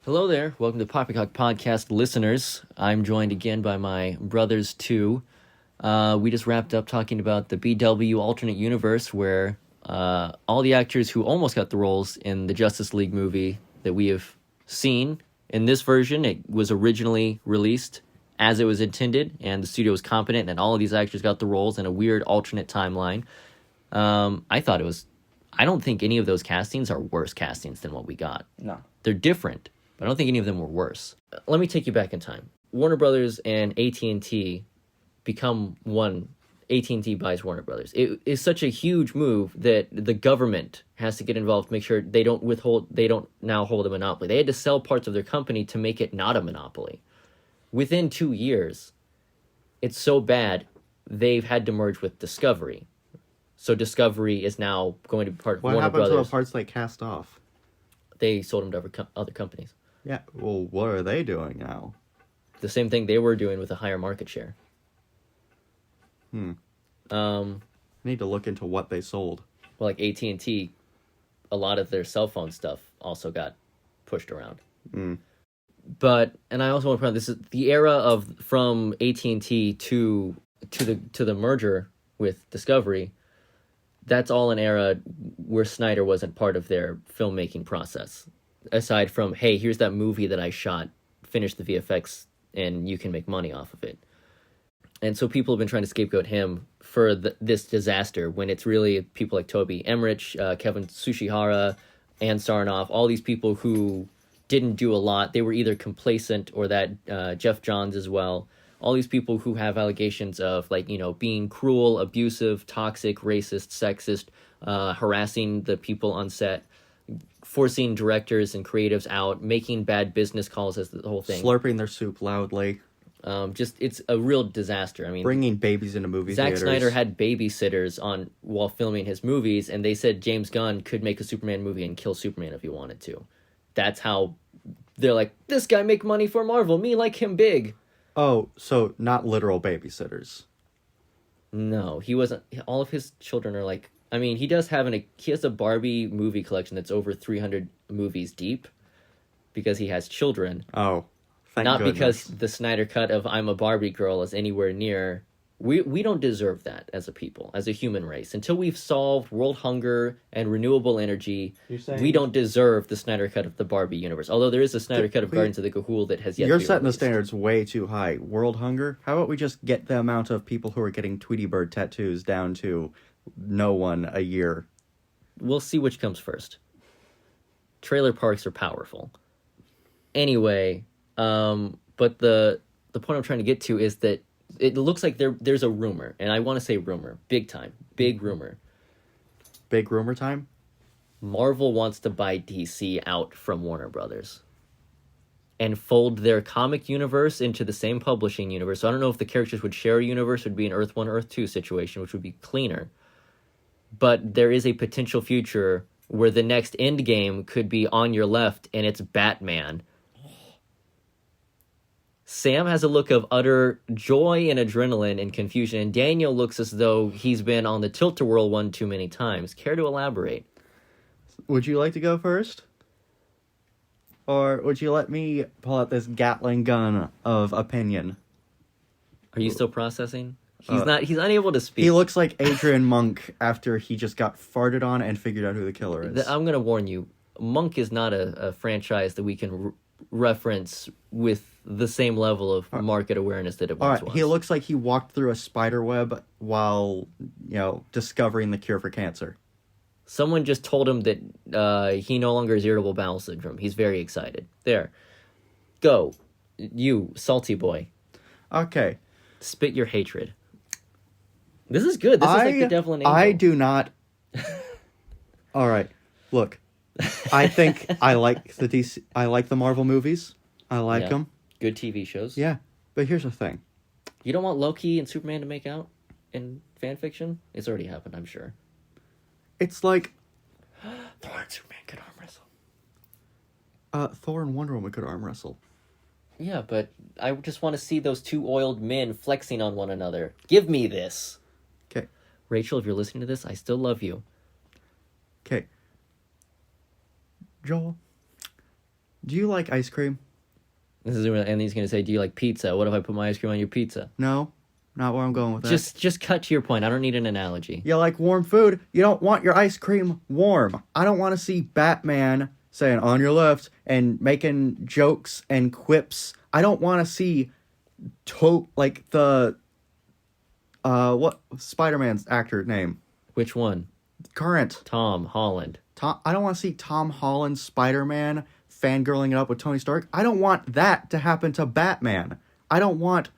Hello there. Welcome to Poppycock podcast listeners. I'm joined again by my brothers too. We just wrapped up talking about the BW alternate universe where all the actors who almost got the roles in the Justice League movie that we have seen. In this version, it was originally released as it was intended, and the studio was competent, and all of these actors got the roles in a weird alternate timeline. I don't think any of those castings are worse castings than what we got. No. They're different, but I don't think any of them were worse. Let me take you back in time. Warner Brothers and AT&T become one. AT&T buys Warner Brothers. It is such a huge move that the government has to get involved to make sure they don't now hold a monopoly. They had to sell parts of their company to make it not a monopoly. Within 2 years, it's so bad, they've had to merge with Discovery. So Discovery is now going to be part of Warner Brothers. What happened to the parts they cast off? They sold them to other companies. Yeah, well, what are they doing now? The same thing they were doing with a higher market share. I need to look into what they sold. Well, like AT&T, a lot of their cell phone stuff also got pushed around. But, and I also want to point out, this is the era from AT&T to the merger with Discovery. That's all an era where Snyder wasn't part of their filmmaking process. Aside from, hey, here's that movie that I shot, finish the VFX, and you can make money off of it. And so people have been trying to scapegoat him for this disaster when it's really people like Toby Emmerich, Kevin Tsuchihara, Ann Sarnoff, all these people who didn't do a lot. They were either complacent or that Jeff Johns as well. All these people who have allegations of, being cruel, abusive, toxic, racist, sexist, harassing the people on set, forcing directors and creatives out, making bad business calls as the whole thing. Slurping their soup loudly. It's a real disaster. I mean, bringing babies into movie theaters. Zack Snyder had babysitters on while filming his movies, and they said James Gunn could make a Superman movie and kill Superman if he wanted to. That's how they're like, this guy make money for Marvel, me like him big. Oh, so not literal babysitters. No, he wasn't. All of his children are like, I mean, he has a Barbie movie collection that's over 300 movies deep because he has children. Oh, thank Not goodness. because the Snyder cut of I'm a Barbie girl is anywhere near. We don't deserve that as a people, as a human race. Until we've solved world hunger and renewable energy, we don't deserve the Snyder cut of the Barbie universe. Although there is a Snyder cut of Guardians of the Gahul that has yet to be You're setting the released. standards way too high. World hunger? How about we just get the amount of people who are getting Tweety Bird tattoos down to no one a year? We'll see which comes first. Trailer parks are powerful. Anyway, but the point I'm trying to get to is that it looks like there's a rumor, and I want to say rumor, big time, big rumor. Big rumor time? Marvel wants to buy DC out from Warner Brothers and fold their comic universe into the same publishing universe. So I don't know if the characters would share a universe, it would be an Earth 1, Earth 2 situation, which would be cleaner. But there is a potential future where the next Endgame could be on your left, and it's Batman. Sam has a look of utter joy and adrenaline and confusion, and Daniel looks as though he's been on the tilt-a-whirl one too many times. Care to elaborate? Would you like to go first? Or would you let me pull out this Gatling gun of opinion? Are you still processing? He's unable to speak. He looks like Adrian Monk after he just got farted on and figured out who the killer is. I'm going to warn you, Monk is not a franchise that we can reference with the same level of market awareness that it once was. He looks like he walked through a spider web while, discovering the cure for cancer. Someone just told him that he no longer has irritable bowel syndrome. He's very excited. There. Go. You, salty boy. Okay. Spit your hatred. This is good. This is like the devil and angel. I do not... Alright. Look. I think I like the DC... I like the Marvel movies. I like them. Good TV shows. Yeah. But here's the thing. You don't want Loki and Superman to make out in fan fiction? It's already happened, I'm sure. It's like... Thor and Superman could arm wrestle. Thor and Wonder Woman could arm wrestle. Yeah, but I just want to see those two oiled men flexing on one another. Give me this. Okay. Rachel, if you're listening to this, I still love you. Okay. Joel, Do you like ice cream? And he's going to say, do you like pizza? What if I put my ice cream on your pizza? No, not where I'm going with that. Just cut to your point. I don't need an analogy. You like warm food. You don't want your ice cream warm. I don't want to see Batman saying on your left and making jokes and quips. I don't want to see what Spider-Man's actor name? Which one? Current. Tom Holland. I don't want to see Tom Holland's Spider-Man fangirling it up with Tony Stark. I don't want that to happen to Batman. I don't want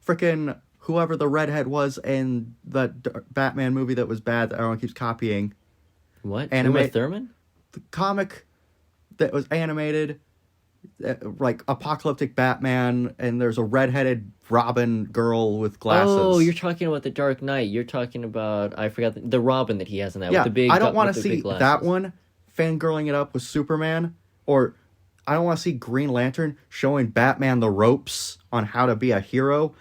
frickin' whoever the redhead was in the Batman movie that was bad that everyone keeps copying. What? Uma Thurman? The comic that was animated, like apocalyptic Batman, and there's a redheaded Robin girl with glasses. Oh, you're talking about the Dark Knight. You're talking about, I forgot, the Robin that he has in that. Yeah, with the big, I don't want to with the see big glasses. that one fangirling it up with Superman, or I don't want to see Green Lantern showing Batman the ropes on how to be a hero.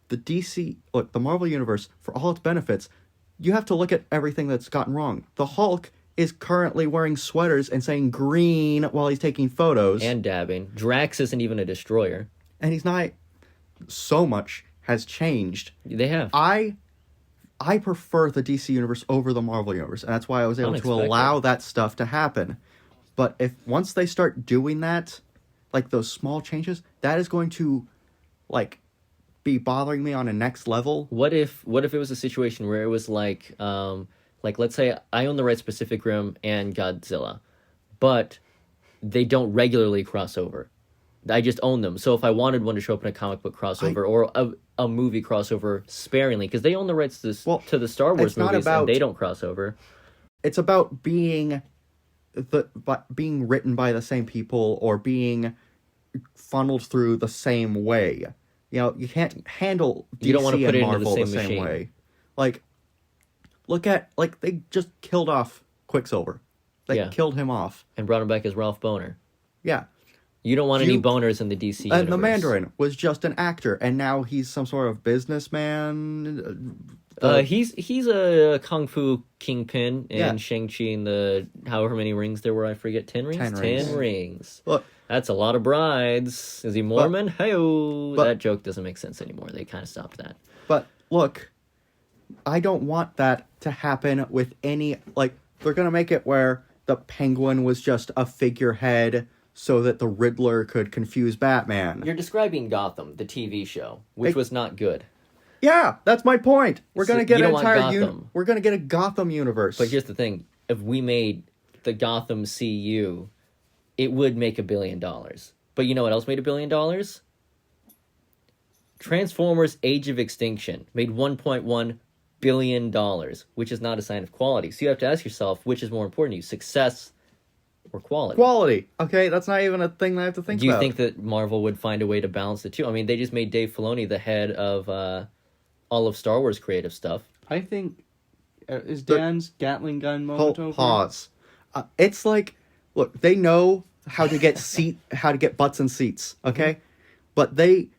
The Marvel Universe, for all its benefits, you have to look at everything that's gotten wrong. The Hulk is currently wearing sweaters and saying green while he's taking photos. And dabbing. Drax isn't even a destroyer. And he's not... So much has changed. They have. I prefer the DC Universe over the Marvel Universe, and that's why I was able to allow that stuff to happen. But once they start doing that, like those small changes, that is going to, be bothering me on a next level. What if it was a situation where it was like let's say I own the rights to Pacific Rim and Godzilla, but they don't regularly cross over. I just own them. So if I wanted one to show up in a comic book crossover or a movie crossover sparingly, because they own the rights to the Star Wars movies and they don't cross over. It's about being written by the same people or being funneled through the same way. You know, you can't handle DC and Marvel the same way. Look at, they just killed off Quicksilver. They killed him off. And brought him back as Ralph Boner. Yeah. You don't want any boners in the DC universe. And the Mandarin was just an actor, and now he's some sort of businessman. He's a kung fu kingpin in Shang-Chi and the however many rings there were, I forget, 10 rings? 10 rings. Look, that's a lot of brides. Is he Mormon? Hey-oh. That joke doesn't make sense anymore. They kind of stopped that. But look, I don't want that to happen with any... they're going to make it where the Penguin was just a figurehead so that the Riddler could confuse Batman. You're describing Gotham, the TV show, which was not good. Yeah, that's my point. We're going to get we're going to get a Gotham universe. But here's the thing. If we made the Gotham CU, it would make $1 billion. But you know what else made $1 billion? Transformers Age of Extinction made $1.1 billion, which is not a sign of quality. So you have to ask yourself, which is more important to you, success or quality? Quality. Okay, that's not even a thing that I have to think about. Do you think that Marvel would find a way to balance the two? I mean, they just made Dave Filoni the head of all of Star Wars creative stuff. I think... is Dan's Gatling gun moment over? Pause. It's look, they know how to get butts in seats, okay? Mm-hmm. But they...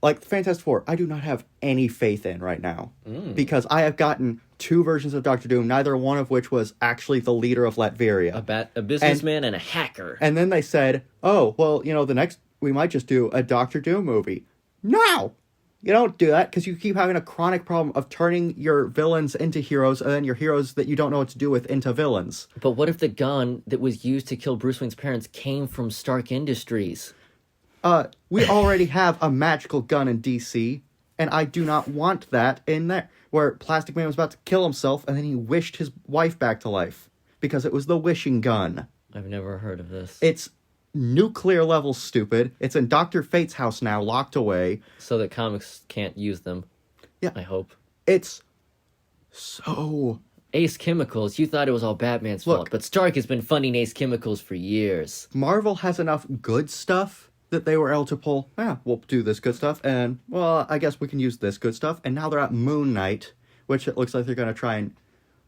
Fantastic Four, I do not have any faith in right now. Because I have gotten 2 versions of Doctor Doom, neither one of which was actually the leader of Latveria. A businessman and a hacker. And then they said, oh, well, the next, we might just do a Doctor Doom movie. No! You don't do that, because you keep having a chronic problem of turning your villains into heroes, and then your heroes that you don't know what to do with into villains. But what if the gun that was used to kill Bruce Wayne's parents came from Stark Industries? We already have a magical gun in DC, and I do not want that in there, where Plastic Man was about to kill himself, and then he wished his wife back to life, because it was the wishing gun. I've never heard of this. It's nuclear level stupid. It's in Dr. Fate's house now, locked away. So that comics can't use them. Yeah. I hope. It's so... Ace Chemicals, you thought it was all Batman's fault, but Stark has been funding Ace Chemicals for years. Marvel has enough good stuff that they were able to pull, we'll do this good stuff, and, well, I guess we can use this good stuff, and now they're at Moon Knight, which it looks like they're going to try and,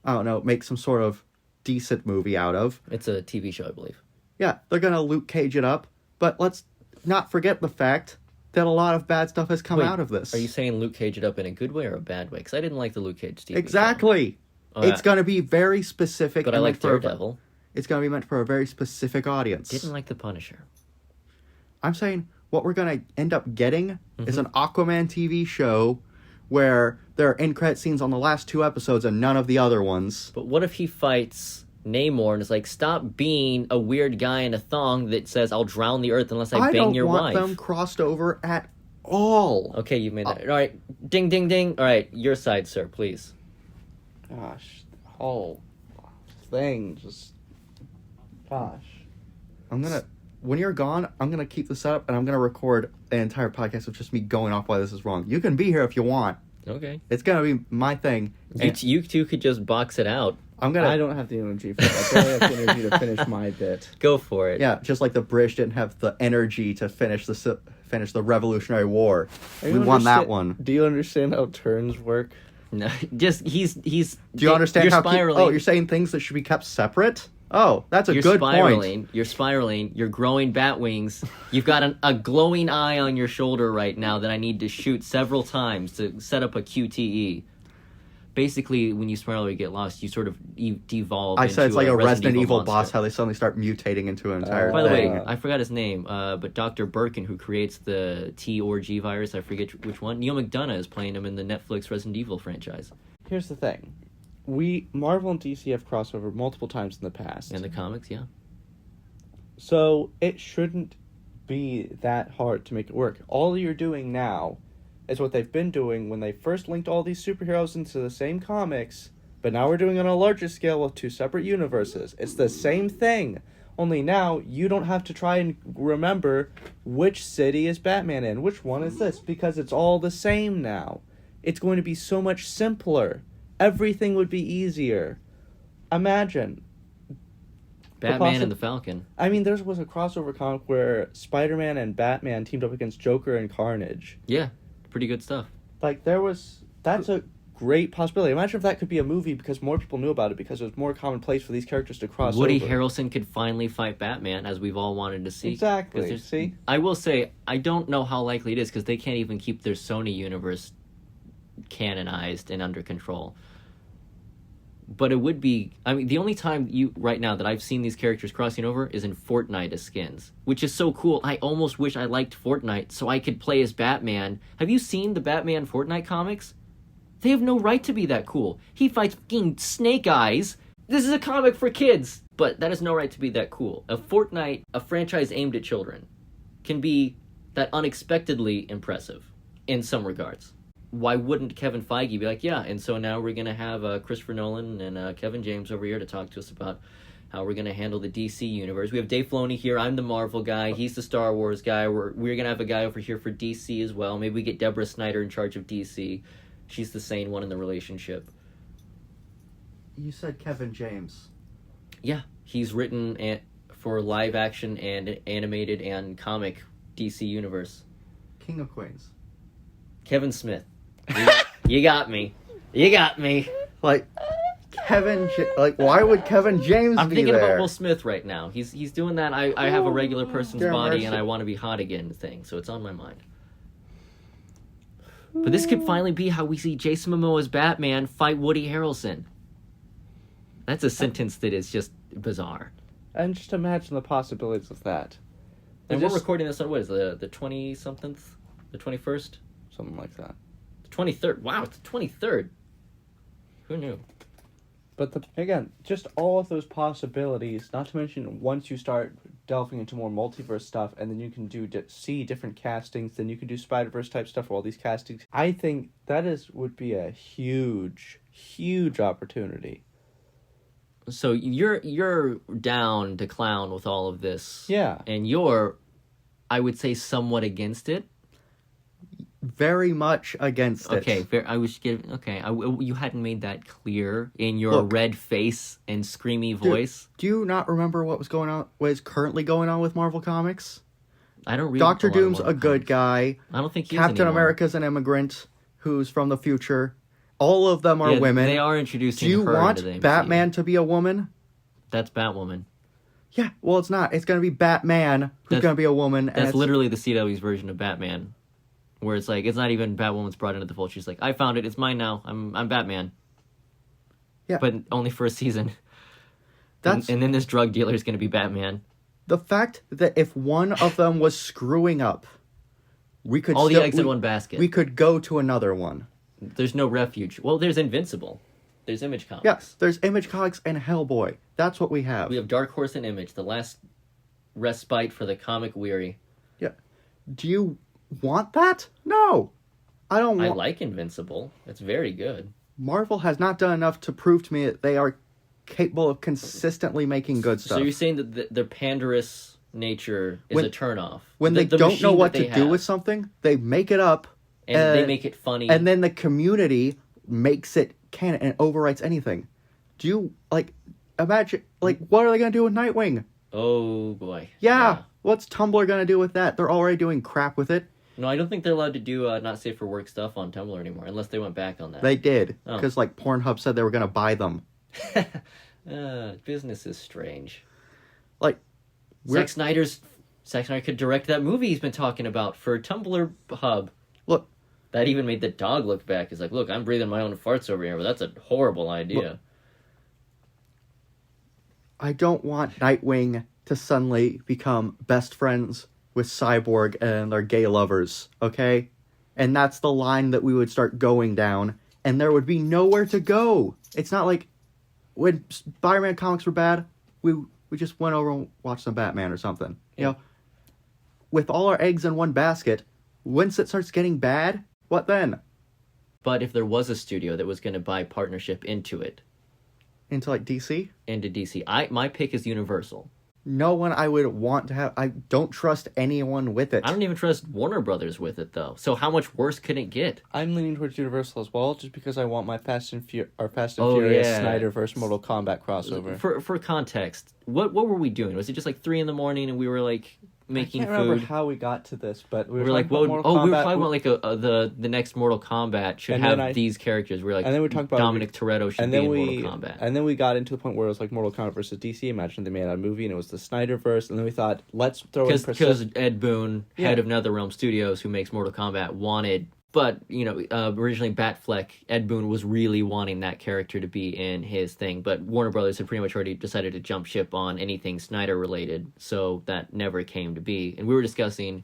I don't know, make some sort of decent movie out of. It's a TV show, I believe. Yeah, they're going to Luke Cage it up, but let's not forget the fact that a lot of bad stuff has come out of this. Are you saying Luke Cage it up in a good way or a bad way? Because I didn't like the Luke Cage TV Exactly! show. It's going to be very specific. But I like Daredevil. it's going to be meant for a very specific audience. Didn't like the Punisher. I'm saying what we're going to end up getting is an Aquaman TV show where there are end-credit scenes on the last 2 episodes and none of the other ones. But what if he fights Namor and is like, stop being a weird guy in a thong that says, I'll drown the earth unless I bang your wife. I don't want them crossed over at all. Okay, you made that. All right, ding, ding, ding. All right, your side, sir, please. Gosh, the whole thing just... Gosh. When you're gone, I'm going to keep this up and I'm going to record an entire podcast of just me going off why this is wrong. You can be here if you want. Okay. It's going to be my thing. You two could just box it out. I don't have the energy for that. I barely have the energy to finish my bit. Go for it. Yeah, just like the British didn't have the energy to finish the Revolutionary War. We won that one. Do you understand how turns work? No, just he's. Do you understand you're how? Spiraling. You're saying things that should be kept separate. Oh, that's a You're good spiraling. point. You're spiraling. You're growing bat wings. You've got a glowing eye on your shoulder right now that I need to shoot several times to set up a QTE. Basically, when you spiral or get lost, you sort of devolve. I said it's like a Resident Evil monster. boss, how they suddenly start mutating into an entire By the thing. way, I forgot his name, but Dr. Birkin, who creates the T or G virus, I forget which one. Neil McDonough is playing him in the Netflix Resident Evil franchise. Here's the thing. Marvel and DC have crossover multiple times in the past. In the comics, yeah. So it shouldn't be that hard to make it work. All you're doing now is what they've been doing when they first linked all these superheroes into the same comics, but now we're doing it on a larger scale with 2 separate universes. It's the same thing, only now you don't have to try and remember which city is Batman in, which one is this, because it's all the same now. It's going to be so much simpler. Everything would be easier. Imagine. Batman and the Falcon. I mean, there was a crossover comic where Spider-Man and Batman teamed up against Joker and Carnage. Yeah, pretty good stuff. Like, that's a great possibility. Imagine if that could be a movie because more people knew about it, because it was more commonplace for these characters to cross Woody over. Harrelson could finally fight Batman, as we've all wanted to see. Exactly. See? I will say, I don't know how likely it is, because they can't even keep their Sony universe canonized and under control. But it would be... I mean, the only time right now that I've seen these characters crossing over is in Fortnite as skins, which is so cool. I almost wish I liked Fortnite so I could play as Batman. Have you seen the Batman Fortnite comics? They have no right to be that cool. He fights fucking Snake Eyes. This is a comic for kids. But that has no right to be that cool. A Fortnite, a franchise aimed at children, can be that unexpectedly impressive in some regards. Why wouldn't Kevin Feige be like, yeah, and so now we're going to have Christopher Nolan and Kevin James over here to talk to us about how we're going to handle the DC universe. We have Dave Filoni here. I'm the Marvel guy. He's the Star Wars guy. We're going to have a guy over here for DC as well. Maybe we get Deborah Snyder in charge of DC. She's the sane one in the relationship. You said Kevin James. Yeah, he's written for live action and animated and comic DC universe. King of Queens. Kevin Smith. You got me. You got me. Like, why would Kevin James I'm be thinking there? about Will Smith right now. He's doing that I have a regular person's body and I want to be hot again thing, so it's on my mind. But this could finally be how we see Jason Momoa's Batman fight Woody Harrelson. That's a sentence that is just bizarre. And just imagine the possibilities of that. And we're recording this on, what is the 20-something? The 21st? Something like that. The 23rd. Wow, it's the 23rd. Who knew? But again, just all of those possibilities, not to mention once you start delving into more multiverse stuff, and then you can see different castings, then you can do Spider-Verse type stuff for all these castings. I think that would be a huge, huge opportunity. So you're down to clown with all of this. Yeah. And you're, I would say, somewhat against it. Very much against it. Okay, I was giving. Okay, you hadn't made that clear in your red face and screamy voice. Do you not remember what is currently going on with Marvel Comics? I don't read. Doctor Doom's a good guy. I don't think he is Captain anymore. America's an immigrant who's from the future. All of them are women. They are introducing. Do you her want into the MCU. Batman to be a woman? That's Batwoman. Yeah, well, it's not. It's going to be Batman who's going to be a woman. That's literally the CW's version of Batman. Where it's like, it's not even Batwoman's brought into the fold. She's like, I found it. It's mine now. I'm Batman. Yeah. But only for a season. And then this drug dealer is going to be Batman. The fact that if one of them was screwing up, we could All the eggs in one basket. We could go to another one. There's no refuge. Well, there's Invincible. There's Image Comics. Yes, there's Image Comics and Hellboy. That's what we have. We have Dark Horse and Image, the last respite for the comic weary. Yeah. Do you want that? No. I don't want... I like Invincible. It's very good. Marvel has not done enough to prove to me that they are capable of consistently making good stuff. So you're saying that their panderous nature is a turnoff? When they don't know what to do with something, they make it up. And they make it funny. And then the community makes it canon and overwrites anything. Do you, imagine, what are they going to do with Nightwing? Oh, boy. Yeah. What's Tumblr going to do with that? They're already doing crap with it. No, I don't think they're allowed to do not safe for work stuff on Tumblr anymore, unless they went back on that. They did. Because, Pornhub said they were going to buy them. Business is strange. Zack Snyder could direct that movie he's been talking about for Tumblr Hub. Look. That even made the dog look back. He's like, look, I'm breathing my own farts over here, but that's a horrible idea. Look, I don't want Nightwing to suddenly become best friends with Cyborg and their gay lovers, okay? And that's the line that we would start going down, and there would be nowhere to go. It's not like when Spider-Man comics were bad, we just went over and watched some Batman or something. Yeah. You know, with all our eggs in one basket, once it starts getting bad, what then? But if there was a studio that was going to buy partnership into it. Into DC? Into DC. My pick is Universal. No one I would want to have. I don't trust anyone with it. I don't even trust Warner Brothers with it, though. So how much worse can it get? I'm leaning towards Universal as well, just because I want my Fast and Furious Snyder versus Mortal Kombat crossover. For context, what were we doing? Was it just 3 a.m. and we were making I can't remember food? how we got to this, but we were like, we were talking about the next Mortal Kombat should have these characters. We were like, and then we talked about Dominic Toretto should be in Mortal Kombat. And then we got into the point where it was Mortal Kombat versus DC. Imagine they made a movie and it was the Snyderverse, and then we thought, let's throw in because Ed Boon, head of NetherRealm Studios, who makes Mortal Kombat, wanted. But, originally Batfleck, Ed Boon was really wanting that character to be in his thing. But Warner Brothers had pretty much already decided to jump ship on anything Snyder-related, so that never came to be. And we were discussing,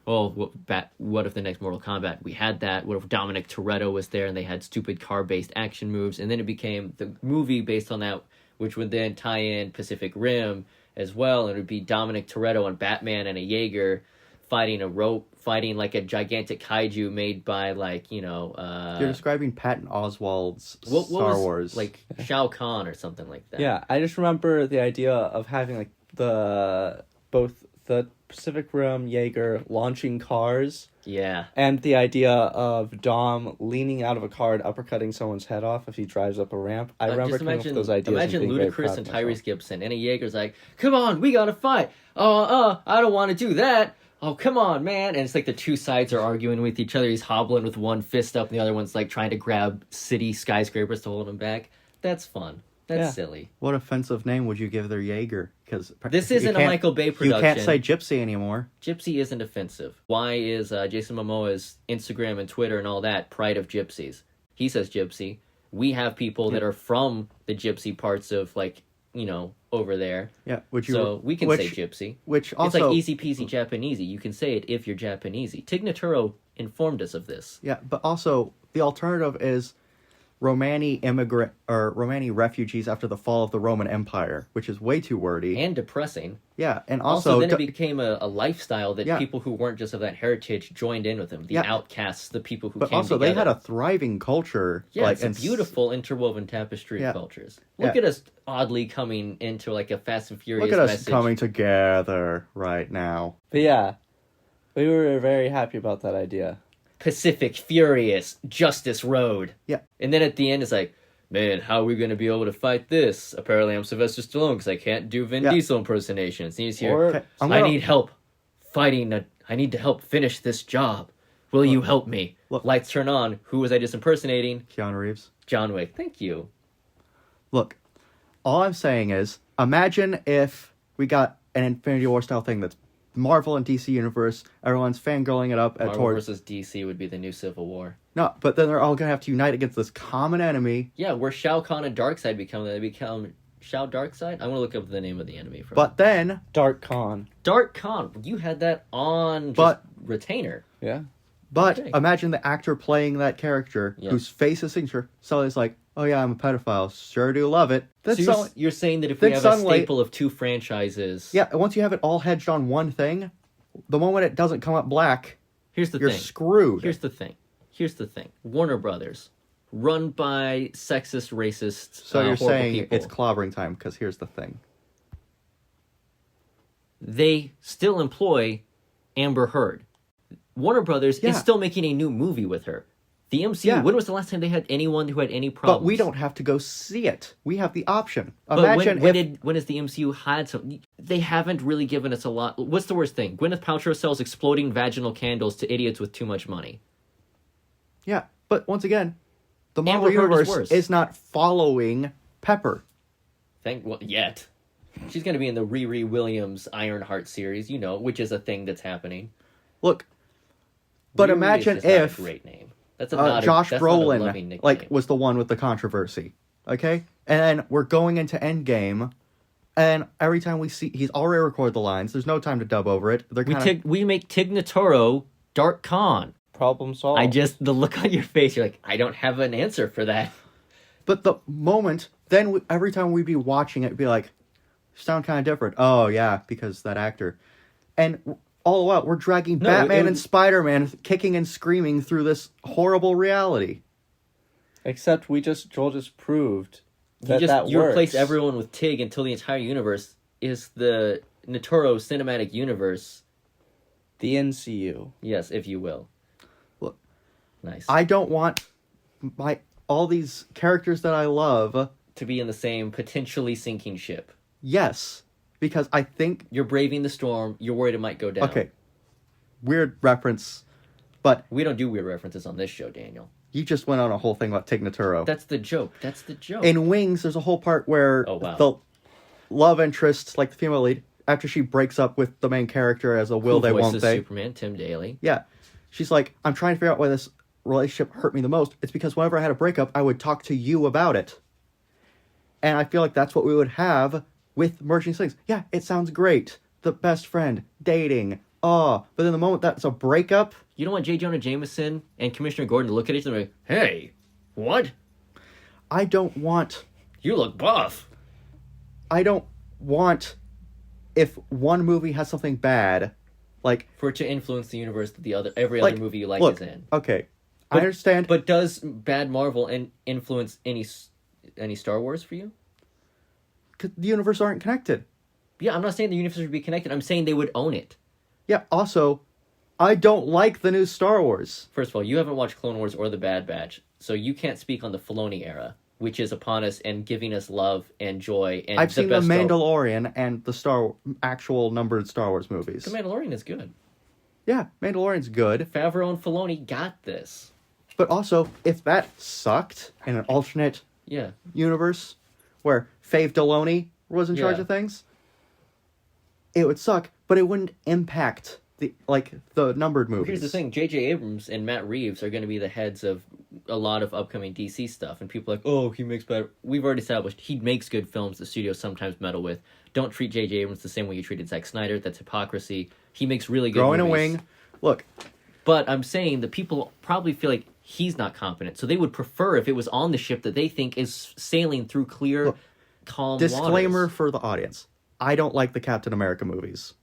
what if the next Mortal Kombat, we had that? What if Dominic Toretto was there and they had stupid car-based action moves? And then it became the movie based on that, which would then tie in Pacific Rim as well. And it would be Dominic Toretto and Batman and a Jaeger fighting like a gigantic kaiju made by You're describing Patton Oswalt's Star Wars. Like Shao Kahn or something like that. Yeah, I just remember the idea of having both the Pacific Rim Jaeger launching cars. Yeah. And the idea of Dom leaning out of a car and uppercutting someone's head off if he drives up a ramp. I remember coming up with those ideas. Imagine Ludacris and Tyrese Gibson, and a Jaeger's like, come on, we gotta fight. I don't want to do that. Oh, come on, man. And it's the two sides are arguing with each other. He's hobbling with one fist up, and the other one's trying to grab city skyscrapers to hold him back. That's fun. That's silly. What offensive name would you give their Jaeger? Because this isn't a Michael Bay production. You can't say Gypsy anymore. Gypsy isn't offensive. Why is Jason Momoa's Instagram and Twitter and all that pride of gypsies? He says Gypsy. We have people that are from the gypsy parts of over there. Yeah, so we can say Gypsy. Which also, it's like easy peasy Japanesey. You can say it if you're Japanesey. Tig Notaro informed us of this. Yeah, but also the alternative is Romani refugees after the fall of the Roman Empire, which is way too wordy and depressing. Yeah, and also then it became a lifestyle that people who weren't just of that heritage joined in with them. The outcasts, the people who came together. But also they had a thriving culture. Yeah, it's a beautiful interwoven tapestry of cultures. Look at us oddly coming into a Fast and Furious message. Look at us coming together right now. But yeah, we were very happy about that idea. Pacific Furious Justice Road. Yeah. And then at the end it's like, man, how are we going to be able to fight this? Apparently I'm Sylvester Stallone because I can't do Vin Diesel impersonations. And he's here, I need help fighting, I need to help finish this job. Will you help me? Lights turn on. Who was I just impersonating? Keanu Reeves. John Wick. Thank you. Look, all I'm saying is, imagine if we got an Infinity War style thing that's Marvel and DC universe, everyone's fangirling it up. Marvel versus DC would be the new Civil War. No, but then they're all going to have to unite against this common enemy. Yeah, where Shao Kahn and Darkseid become Shao Darkseid? I'm going to look up the name of the enemy for But then, Dark Khan. Dark Khan. You had that on retainer. Yeah. but Okay. imagine the actor playing that character Yeah. whose face is signature. So it's like, oh yeah, I'm a pedophile. Sure do love it. So That's you're saying that if we then have suddenly- a staple of 2 franchises... yeah, once you have it all hedged on one thing, the moment it doesn't come up black, Here's the you're thing. screwed. Here's the thing. Warner Brothers, run by sexist, racist, So you're horrible saying people. it's clobbering time, because here's the thing. They still employ Amber Heard. Warner Brothers Yeah. is still making a new movie with her. The MCU, Yeah. when was the last time they had anyone who had any problems? But we don't have to go see it. We have the option. But Imagine when has the MCU had some... They haven't really given us a lot... What's the worst thing? Gwyneth Paltrow sells exploding vaginal candles to idiots with too much money. Yeah, but once again, the Marvel Amber Heard is Universe worse. is not following Pepper. Yet. She's going to be in the Riri Williams Ironheart series, which is a thing that's happening. Look, but Riri imagine is just not if a great name. That's not Josh that's not a loving Brolin nickname. was the one with the controversy, okay? And then we're going into Endgame, and every time we see, he's already recorded the lines. There's no time to dub over it. They're kind of we make Tig Notaro Dark Khan. Problem solved. The look on your face, you're like, I don't have an answer for that. But the moment, then every time we'd be watching it, it'd be like, sound kind of different. Oh yeah, because that actor, and all the while we're dragging Batman and Spider-Man kicking and screaming through this horrible reality. Except Joel just proved that You works. replace everyone with Tig until the entire universe is the Notaro cinematic universe. The NCU. Yes, if you will. Look, nice. I don't want all these characters that I love to be in the same potentially sinking ship. Yes, because I think you're braving the storm. You're worried it might go down. Okay, weird reference, but we don't do weird references on this show, Daniel. You just went on a whole thing about Tig Notaro. That's the joke. In Wings, there's a whole part where the love interest, like the female lead, after she breaks up with the main character as a will they won't they. Superman, Tim Daly. Yeah, she's like, I'm trying to figure out why this relationship hurt me the most. It's because whenever I had a breakup, I would talk to you about it, and I feel like that's what we would have with merging things. Yeah, it sounds great. The best friend, dating, but in the moment that's a breakup. You don't want J. Jonah Jameson and Commissioner Gordon to look at each other and be like, hey, what? I don't want... You look buff. I don't want, if one movie has something bad, like... for it to influence the universe that every other movie you like is in. Okay, I understand. But does bad Marvel influence any Star Wars for you? Because the universe aren't connected. Yeah, I'm not saying the universe would be connected. I'm saying they would own it. Yeah, also, I don't like the new Star Wars. First of all, you haven't watched Clone Wars or The Bad Batch, so you can't speak on the Filoni era, which is upon us and giving us love and joy. And I've seen The Mandalorian and the actual numbered Star Wars movies. The Mandalorian is good. Yeah, Mandalorian's good. Favreau and Filoni got this. But also, if that sucked in an alternate universe where Fave Filoni was in charge of things, it would suck, but it wouldn't impact the numbered movies. Here's the thing, J.J. Abrams and Matt Reeves are going to be the heads of a lot of upcoming DC stuff, and people are like, oh, he makes better... We've already established he makes good films the studios sometimes meddle with. Don't treat J.J. Abrams the same way you treated Zack Snyder. That's hypocrisy. He makes really good Growing movies. a wing. Look. But I'm saying that people probably feel like he's not competent, so they would prefer if it was on the ship that they think is sailing through clear, calm Disclaimer waters. for the audience. I don't like the Captain America movies.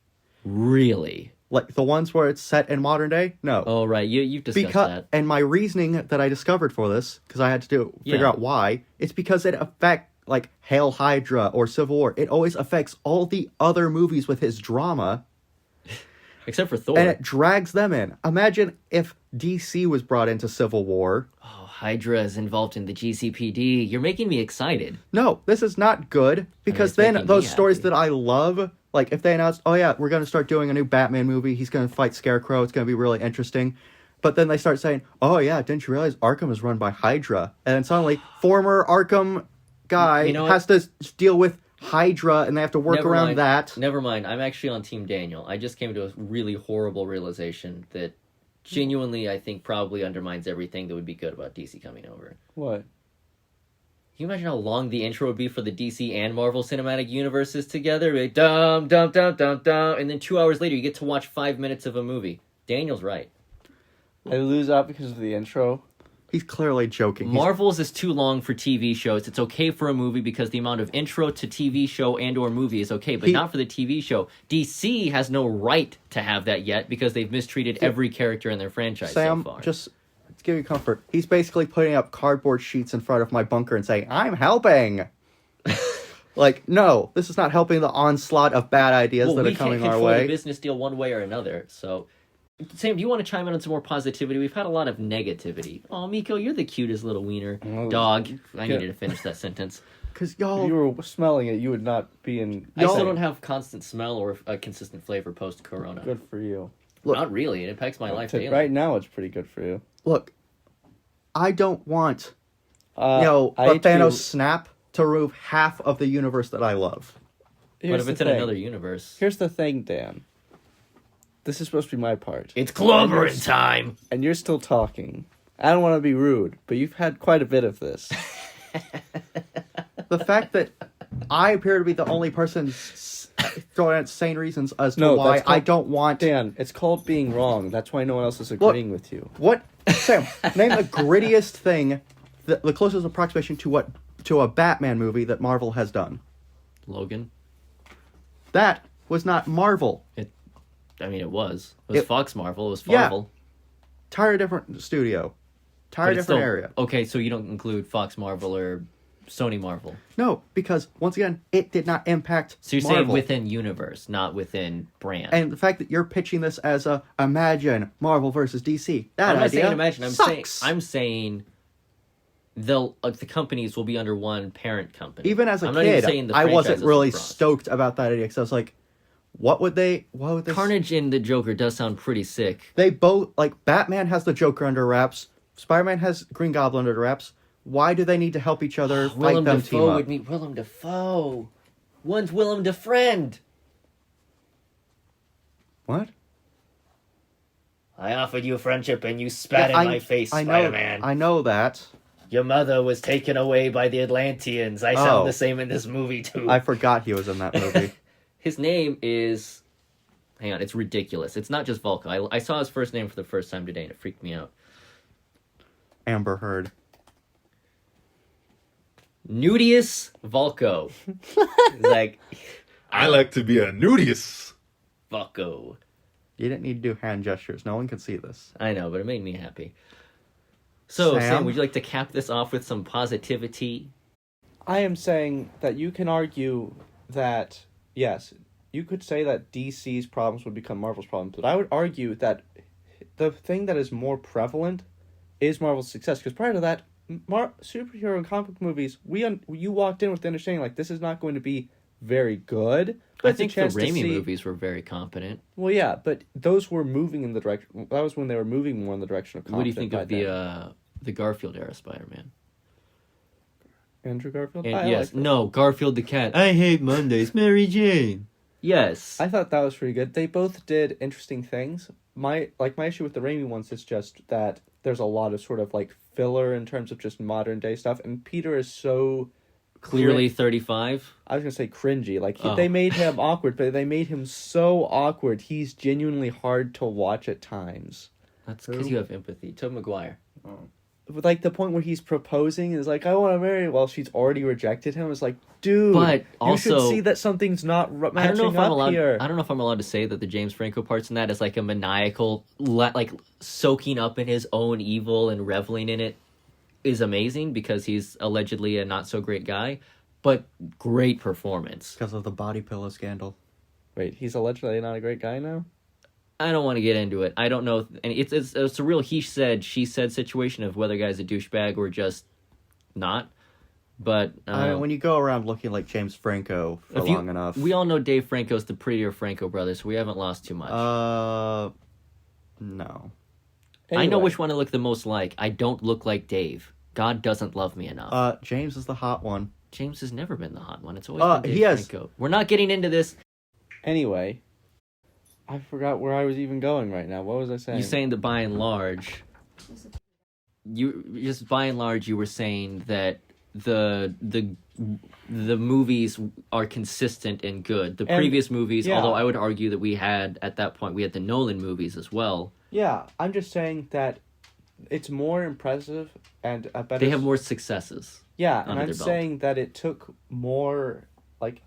Really? Like, the ones where it's set in modern day? No. Oh, right. You've discussed that. And my reasoning that I discovered for this, because I had to figure out why, it's because it affects, like, Hail Hydra or Civil War. It always affects all the other movies with his drama. Except for Thor. And it drags them in. Imagine if DC was brought into Civil War. Oh, Hydra is involved in the GCPD. You're making me excited. No, this is not good, because then those stories that I love... Like, if they announced, oh yeah, we're going to start doing a new Batman movie, he's going to fight Scarecrow, it's going to be really interesting. But then they start saying, oh yeah, didn't you realize Arkham is run by Hydra? And then suddenly, former Arkham guy has to deal with Hydra, and they have to work around that. Never mind, I'm actually on Team Daniel. I just came to a really horrible realization that genuinely, I think, probably undermines everything that would be good about DC coming over. What? you imagine how long the intro would be for the DC and Marvel Cinematic Universes together? Like, dum, dum, dum, dum, dum, and then 2 hours later, you get to watch 5 minutes of a movie. Daniel's right. I lose out because of the intro. He's clearly joking. Marvel's is too long for TV shows. It's okay for a movie because the amount of intro to TV show and or movie is okay, but not for the TV show. DC has no right to have that yet because they've mistreated every character in their franchise Sam, so far. just to give you comfort, he's basically putting up cardboard sheets in front of my bunker and saying, I'm helping! Like, no, this is not helping the onslaught of bad ideas that are coming our way. We can't control the business deal one way or another, so... Sam, do you want to chime in on some more positivity? We've had a lot of negativity. Oh, Miko, you're the cutest little wiener. Dog. I needed to finish that sentence. Because y'all... If you were smelling it, you would not be in... I still don't have constant smell or a consistent flavor post-corona. Good for you. Look, not really. It impacts my life daily. Right now, it's pretty good for you. Look, I don't want, Thanos snap to remove half of the universe that I love. But if it's in another universe... Here's the thing, Dan. This is supposed to be my part. It's clobbering time! And you're still talking. I don't want to be rude, but you've had quite a bit of this. The fact that I appear to be the only person throwing out sane reasons as to why I don't want... Dan, it's called being wrong. That's why no one else is agreeing with you. What? Sam, name the grittiest thing, the closest approximation to a Batman movie that Marvel has done. Logan? That was not Marvel. It was. It was Fox Marvel. It was Marvel. Yeah. Entire different studio. Entire different area. Okay, so you don't include Fox Marvel or Sony Marvel. No, because, once again, it did not impact So you're Marvel. saying within universe, not within brand. And the fact that you're pitching this as imagine Marvel versus DC. I'm not saying imagine. Sucks. I'm saying the companies will be under one parent company. Even as a I'm kid, not even saying the I wasn't franchises really will cross. stoked about that idea because I was like, what would they... Carnage and the Joker does sound pretty sick. They both... Like, Batman has the Joker under wraps. Spider-Man has Green Goblin under wraps. Why do they need to help each other fight Willem them Dafoe team up? would meet Willem Dafoe. One's Willem Defriend. What? I offered you friendship and you spat in my face, Spider-Man. I know that. Your mother was taken away by the Atlanteans. I sound the same in this movie, too. I forgot he was in that movie. His name is... Hang on, it's ridiculous. It's not just Vulcan. I saw his first name for the first time today, and it freaked me out. Amber Heard. Nudius Vulco. I like to be a nudius. Vulco. You didn't need to do hand gestures. No one can see this. I know, but it made me happy. So, Sam, would you like to cap this off with some positivity? I am saying that you can argue that, yes, you could say that DC's problems would become Marvel's problems, but I would argue that the thing that is more prevalent is Marvel's success, because prior to that, superhero and comic book movies, you walked in with the understanding, like, this is not going to be very good. I think the Raimi movies were very competent. Well, yeah, but those were moving in the direction... That was when they were moving more in the direction of competent. What do you think of the Garfield era Spider-Man? Andrew Garfield? Yes. No, Garfield the cat. I hate Mondays. Mary Jane. Yes. I thought that was pretty good. They both did interesting things. My issue with the Raimi ones is just that there's a lot of sort of like filler in terms of just modern day stuff, and Peter is so clearly 35. I was gonna say cringy. Like they made him awkward, but they made him so awkward. He's genuinely hard to watch at times. That's because you have empathy. Tobey Maguire. But like the point where he's proposing is like, I want to marry. While she's already rejected him. It's like, dude, but also, you should see that something's not matching up here. I don't know if I'm allowed to say that the James Franco parts in that is like a maniacal, like soaking up in his own evil and reveling in it is amazing because he's allegedly a not so great guy, but great performance. Because of the body pillow scandal. Wait, he's allegedly not a great guy now? I don't want to get into it. I don't know. And it's a real he said, she said situation of whether a guy's a douchebag or just not. But when you go around looking like James Franco for long enough. We all know Dave Franco's the prettier Franco brother, so we haven't lost too much. No. Anyway. I know which one I look the most like. I don't look like Dave. God doesn't love me enough. James is the hot one. James has never been the hot one. It's always been Dave Franco. We're not getting into this. Anyway, I forgot where I was even going right now. What was I saying? You're saying that by and large, you were saying that the movies are consistent and good. The And- previous movies, yeah. although I would argue that we had at that point we had the Nolan movies as well. Yeah, I'm just saying that it's more impressive and a better. They have more successes. Yeah, and under I'm their belt. saying that it took more, like,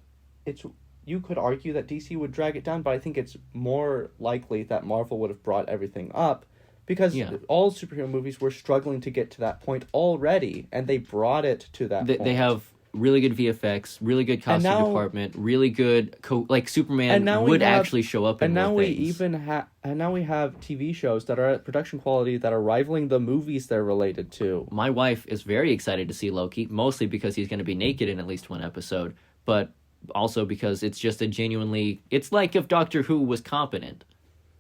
it's. You could argue that DC would drag it down, but I think it's more likely that Marvel would have brought everything up, because Yeah. all superhero movies were struggling to get to that point already, and they brought it to that point. They have really good VFX, really good costume now- department, really good like Superman And now we would have- actually show up in And now more we things. even have, and now we have TV shows that are at production quality that are rivaling the movies they're related to. My wife is very excited to see Loki, mostly because he's going to be naked in at least one episode, but also because it's just a genuinely... It's like if Doctor Who was competent.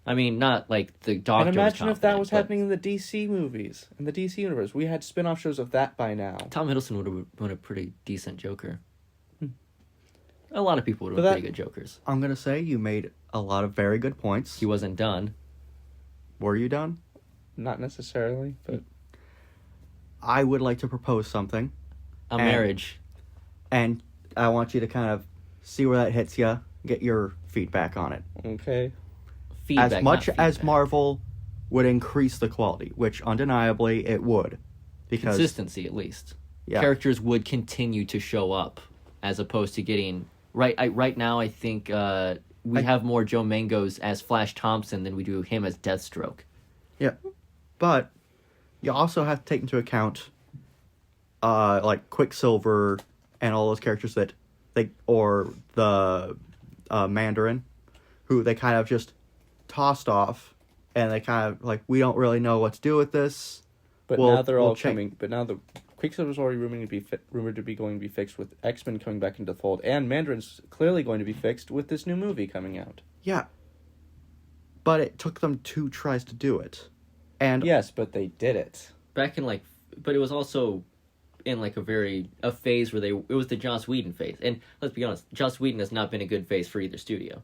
I mean, not like the Doctor And imagine was if that competent, was but happening in the DC movies, in the DC universe. We had spin-off shows of that by now. Tom Hiddleston would have been a pretty decent Joker. A lot of people would have But been that- pretty good Jokers. I'm gonna say you made a lot of very good points. He wasn't done. Were you done? Not necessarily, but I would like to propose something, A And- marriage. and I want you to kind of see where that hits you, get your feedback on it. okay. Feedback, As much not as feedback. Marvel would increase the quality, which undeniably it would, because Consistency, at least. yeah, Characters would continue to show up, as opposed to getting... Right now, I think we have more Joe Mangos as Flash Thompson than we do him as Deathstroke. yeah, but you also have to take into account, like Quicksilver and all those characters that or the Mandarin, who they kind of just tossed off, and they kind of like, we don't really know what to do with this. But Well, now they're we'll all check- coming. But now the Quicksilver's already rumored to be going to be fixed with X-Men coming back into the fold, and Mandarin's clearly going to be fixed with this new movie coming out. Yeah, but it took them 2 tries to do it, and Yes, but they did it. Back in but it was also in like a phase where it was the Joss Whedon phase. And let's be honest, Joss Whedon has not been a good phase for either studio.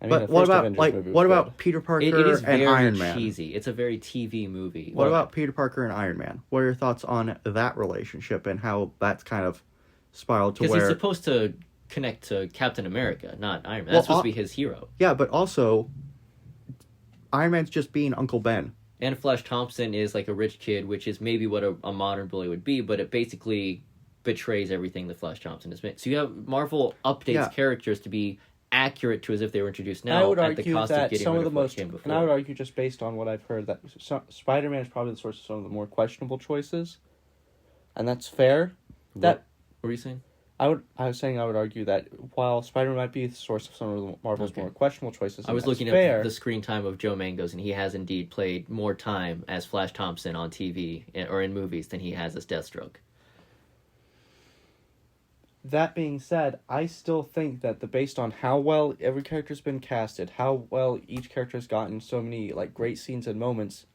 I mean, but the what first about Avengers like movie was what good. about Peter Parker It is and very Iron Man? cheesy. It's a very TV movie. What about Peter Parker and Iron Man? What are your thoughts on that relationship and how that's kind of spiraled to Because he's where? supposed to connect to Captain America, not Iron Man. That's Well, supposed to be his hero. Yeah, but also, Iron Man's just being Uncle Ben. And Flash Thompson is like a rich kid, which is maybe what a modern bully would be, but it basically betrays everything that Flash Thompson has been. So you have Marvel updates Yeah. characters to be accurate to as if they were introduced I now would at the argue cost of that getting some rid of the of what most, came before. and I would argue just based on what I've heard that Spider-Man is probably the source of some of the more questionable choices, and that's fair. That What were you saying? I was saying I would argue that while Spider-Man might be the source of some of the Marvel's Okay. more questionable choices, I was and that's looking fair. at the screen time of Joe Mangos, and he has indeed played more time as Flash Thompson on TV or in movies than he has as Deathstroke. That being said, I still think that based on how well every character's been casted, how well each character has gotten so many like great scenes and moments,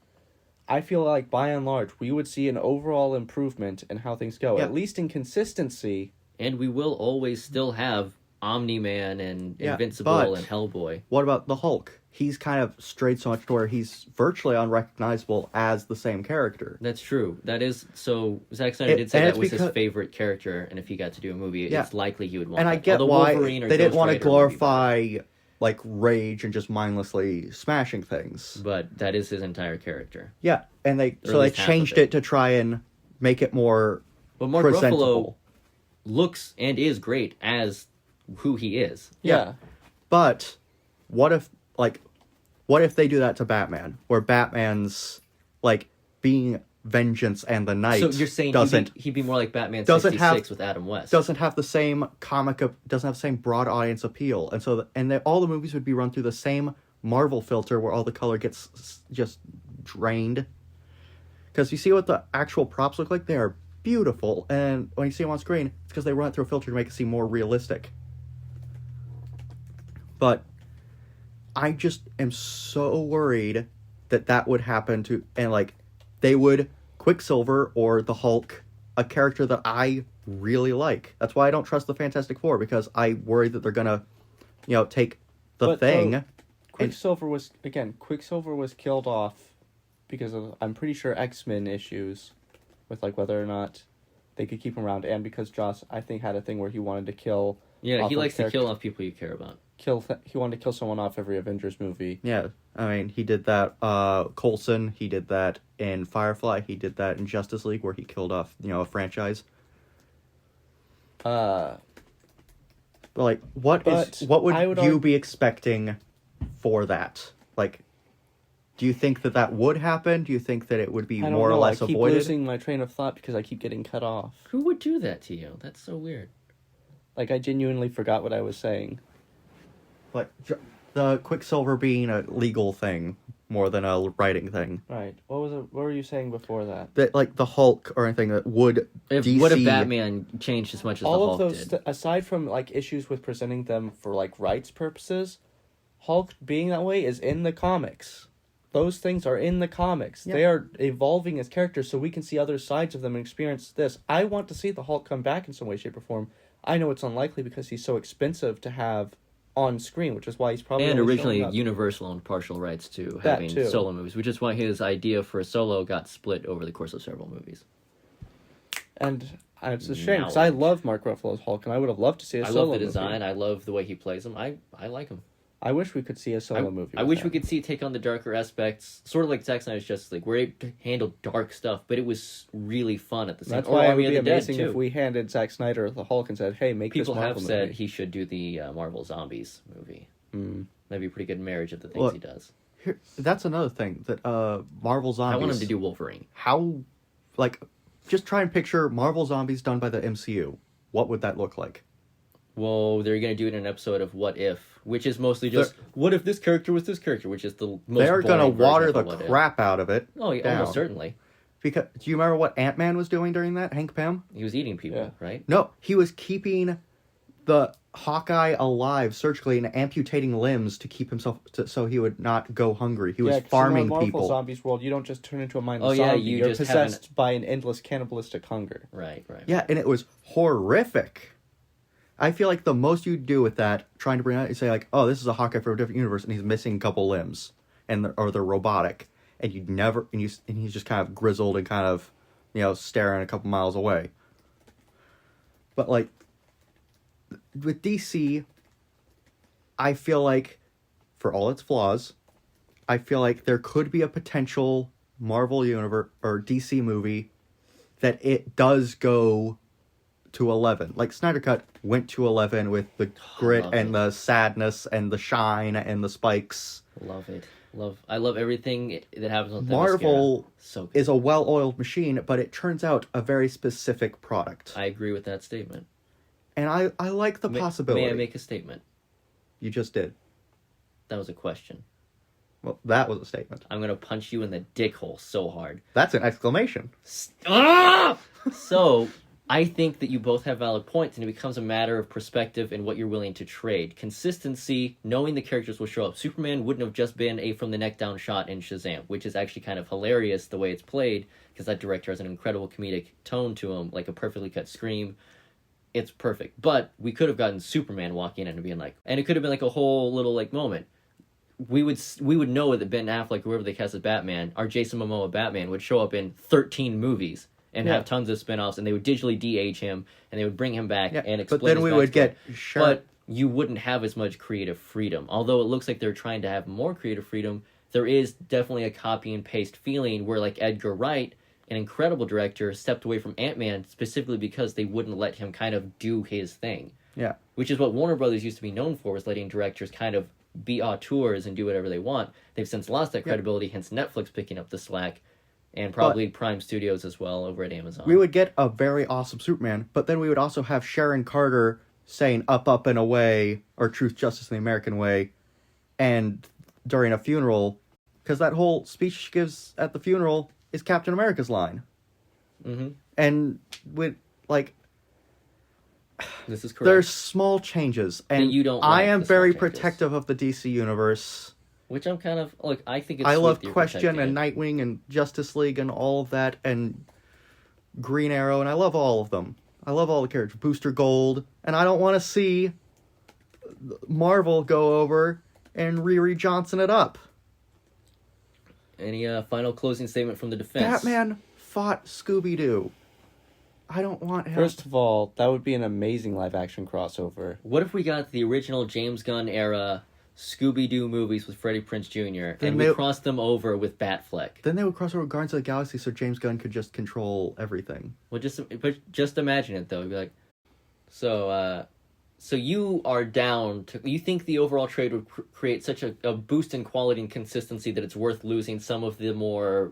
I feel like by and large we would see an overall improvement in how things go, Yeah. at least in consistency. And we will always still have Omni-Man and Yeah, Invincible but- and Hellboy. What about the Hulk? He's kind of strayed so much to where he's virtually unrecognizable as the same character. That's true. That is so. Zack Snyder did say and that it's was his because- favorite character, and if he got to do a movie, Yeah. it's likely he would want. And I that. get Although why Wolverine or they didn't Ghost want to Rider would be glorify like rage and just mindlessly smashing things. better. But that is his entire character. Yeah, and Or at they least half of changed it to try and make it more But Mark Ruffalo presentable. looks and is great as who he is. Yeah. But what if they do that to Batman, where Batman's like being vengeance and the night So you're saying he'd be more like Batman doesn't 66 have- with Adam West. doesn't have the same doesn't have the same broad audience appeal, and so all the movies would be run through the same Marvel filter where all the color gets just drained. Because you see what the actual props look like, they are beautiful, and when you see them on screen, it's because they run it through a filter to make it seem more realistic. But I just am so worried that would happen to, and like they would Quicksilver or the Hulk, a character that I really like. That's why I don't trust the Fantastic Four, because I worry that they're gonna, take the But, thing. Quicksilver was killed off because of, I'm pretty sure, X-Men issues with like whether or not they could keep him around, and because Joss, I think, had a thing where he wanted to kill. Yeah, off he of likes to character- kill off people you care about. He wanted to kill someone off every Avengers movie. Yeah, I mean, he did that, Coulson, he did that in Firefly, he did that in Justice League, where he killed off, a franchise. But, like, what would you be expecting for that? Like, do you think that would happen? Do you think that it would be more or less I keep avoided? losing my train of thought because I keep getting cut off. Who would do that to you? That's so weird. Like, I genuinely forgot what I was saying. Like, the Quicksilver being a legal thing more than a writing thing. Right. What were you saying before that? That, like, the Hulk or anything that would DC... What if Batman changed as much as All the of Hulk those, did? aside from, like, issues with presenting them for, like, rights purposes, Hulk being that way is in the comics. Those things are in the comics. Yeah. They are evolving as characters so we can see other sides of them and experience this. I want to see the Hulk come back in some way, shape, or form. I know it's unlikely because he's so expensive to have on screen, which is why he's probably And only originally, showing up. Universal owned partial rights to That having too. solo movies, which is why his idea for a solo got split over the course of several movies. And it's a shame because I love Mark Ruffalo's Hulk, and I would have loved to see a I solo love the movie. design. I love the way he plays him. I like him. I wish we could see a solo movie. I wish we could see it take on the darker aspects, sort of like Zack Snyder's Justice League, where it handled dark stuff, but it was really fun at the same time. That's why it would Army be of the Dead, amazing too. if we handed Zack Snyder the Hulk and said, "Hey, make People this have Marvel said movie." he should do the Marvel Zombies movie. Mm. That'd be a pretty good marriage of the things Well, he does. Here, that's another thing, that Marvel Zombies... I want him to do Wolverine. How, like, just try and picture Marvel Zombies done by the MCU. What would that look like? Well, they're going to do it in an episode of What If, which is mostly just, what if this character was this character, which is the most They're going to boring water version the of What If. crap out of it. Oh, yeah, down. almost certainly. Because, do you remember what Ant-Man was doing during that, Hank Pym? He was eating people, Yeah. right? No, he was keeping the Hawkeye alive surgically and amputating limbs to keep himself, so he would not go hungry. He was 'cause farming in the Marvel people. Zombies world, you don't just turn into a mindless Oh, yeah, zombie. you You're just possessed by an endless cannibalistic hunger. Right. Yeah, and it was horrific. I feel like the most you do with that, trying to bring out, you say like, oh, this is a Hawkeye from a different universe, and he's missing a couple limbs, or they're robotic, and he's just kind of grizzled and kind of, staring a couple miles away. But like, with DC, I feel like, for all its flaws, I feel like there could be a potential Marvel universe or DC movie that it does go to 11. Like, Snyder Cut went to 11 with the grit love and it. the sadness and the shine and the spikes. Love it. I love everything that happens with Marvel so good. is a well-oiled machine, but it turns out a very specific product. I agree with that statement. And I like the possibility. May I make a statement? You just did. That was a question. Well, that was a statement. I'm going to punch you in the dick hole so hard. That's an exclamation. Ah! So, I think that you both have valid points, and it becomes a matter of perspective and what you're willing to trade. Consistency, knowing the characters will show up. Superman wouldn't have just been a from the neck down shot in Shazam, which is actually kind of hilarious the way it's played, because that director has an incredible comedic tone to him, like a perfectly cut scream. It's perfect. But we could have gotten Superman walking in and being like, and it could have been like a whole little like moment. We would know that Ben Affleck, whoever they cast as Batman, our Jason Momoa Batman, would show up in 13 movies and have tons of spin-offs, and they would digitally de-age him, and they would bring him back and explain but then his we would backstory. get But you wouldn't have as much creative freedom. Although it looks like they're trying to have more creative freedom, there is definitely a copy and paste feeling where, like, Edgar Wright, an incredible director, stepped away from Ant-Man specifically because they wouldn't let him kind of do his thing. Yeah. Which is what Warner Brothers used to be known for, was letting directors kind of be auteurs and do whatever they want. They've since lost that credibility, hence Netflix picking up the slack, and probably Prime Studios as well over at Amazon. We would get a very awesome Superman, but then we would also have Sharon Carter saying up, up, and away, or truth, justice, and the American way, and during a funeral, because that whole speech she gives at the funeral is Captain America's line. Mm-hmm. And with, like, This is correct. there's small changes, and you don't I like am the small very changes. protective of the DC universe. Which I'm kind of, like, I think it's I sweet love that you're Question protecting and it. Nightwing and Justice League and all of that, and Green Arrow, and I love all of them. I love all the characters. Booster Gold, and I don't want to see Marvel go over and Riri Johnson it up. Any final closing statement from the defense? Batman fought Scooby-Doo. I don't want him. First of all, that would be an amazing live-action crossover. What if we got the original James Gunn era Scooby-Doo movies with Freddie Prinze Jr. and we crossed them over with Batfleck? Then they would cross over with Guardians of the Galaxy so James Gunn could just control everything. Well, just imagine it, though. It'd be like, so you are down to... You think the overall trade would create such a boost in quality and consistency that it's worth losing some of the more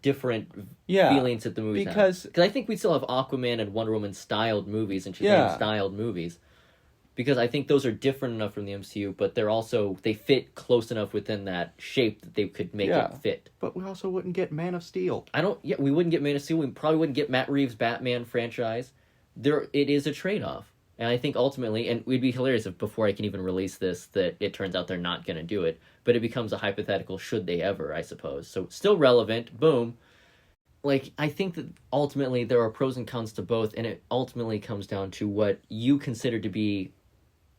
different feelings that the movies have? Because I think we still have Aquaman and Wonder Woman styled movies and Shazam styled movies. Because I think those are different enough from the MCU, but they fit close enough within that shape that they could make it fit. But we also wouldn't get Man of Steel. We wouldn't get Man of Steel. We probably wouldn't get Matt Reeves' Batman franchise. It is a trade-off. And I think ultimately, and it'd be hilarious if before I can even release this, that it turns out they're not going to do it. But it becomes a hypothetical should they ever, I suppose. So still relevant, boom. Like, I think that ultimately there are pros and cons to both, and it ultimately comes down to what you consider to be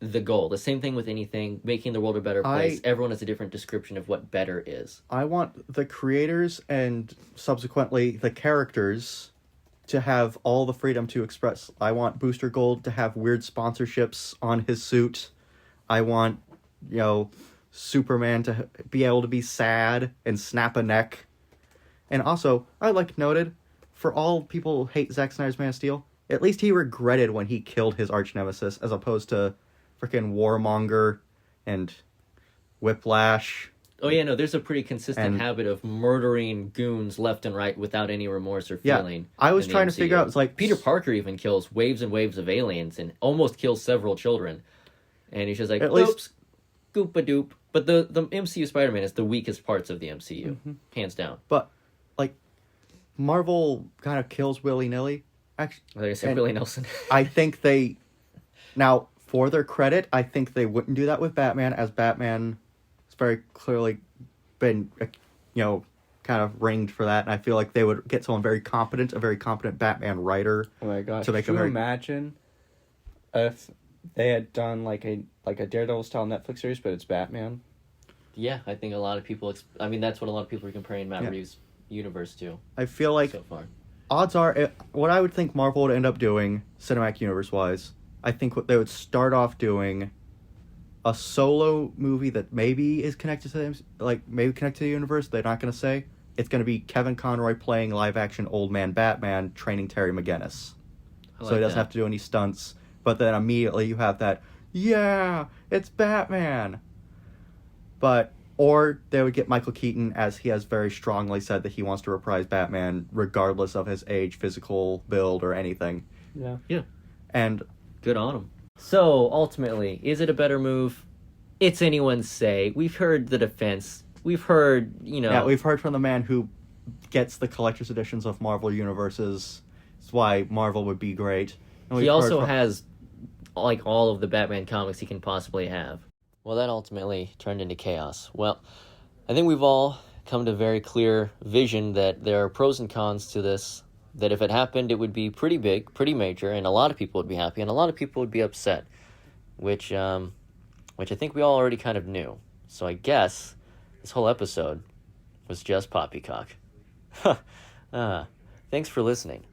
the goal. The same thing with anything, making the world a better place. Everyone has a different description of what better is. I want the creators and subsequently the characters to have all the freedom to express. I want Booster Gold to have weird sponsorships on his suit. I want, Superman to be able to be sad and snap a neck. And also, I'd like to note, for all people who hate Zack Snyder's Man of Steel, at least he regretted when he killed his arch nemesis, as opposed to freaking Warmonger and Whiplash. Oh, yeah, no, there's a pretty consistent habit of murdering goons left and right without any remorse or feeling. Yeah, I was trying to figure out, it's like... Peter Parker even kills waves and waves of aliens and almost kills several children. And he's just like, oops, goop-a-doop. But the MCU Spider-Man is the weakest parts of the MCU, hands down. But, Marvel kind of kills willy-nilly. Actually, like I said, Willie Nelson. I think they... Now, for their credit, I think they wouldn't do that with Batman, as Batman... very clearly been, kind of ringed for that, and I feel like they would get someone very competent Batman writer. Oh my gosh! To make Could you imagine if they had done like a Daredevil style Netflix series, but it's Batman? Yeah, I think a lot of people. That's what a lot of people are comparing Matt Reeves' universe to. I feel like so far, odds are what I would think Marvel would end up doing, cinematic universe wise. I think what they would start off doing. A solo movie that maybe is connected to them, maybe connected to the universe. They're not going to say. It's going to be Kevin Conroy playing live-action old man Batman, training Terry McGinnis. So he doesn't have to do any stunts. But then immediately you have that, it's Batman. Or they would get Michael Keaton, as he has very strongly said that he wants to reprise Batman, regardless of his age, physical build, or anything. Yeah. And good on him. So, ultimately, is it a better move? It's anyone's say. We've heard the defense. We've heard, Yeah, we've heard from the man who gets the collector's editions of Marvel Universes. That's why Marvel would be great. He also has, all of the Batman comics he can possibly have. Well, that ultimately turned into chaos. Well, I think we've all come to a very clear vision that there are pros and cons to this. That if it happened, it would be pretty big, pretty major, and a lot of people would be happy, and a lot of people would be upset, which I think we all already kind of knew. So I guess this whole episode was just Poppycock. Thanks for listening.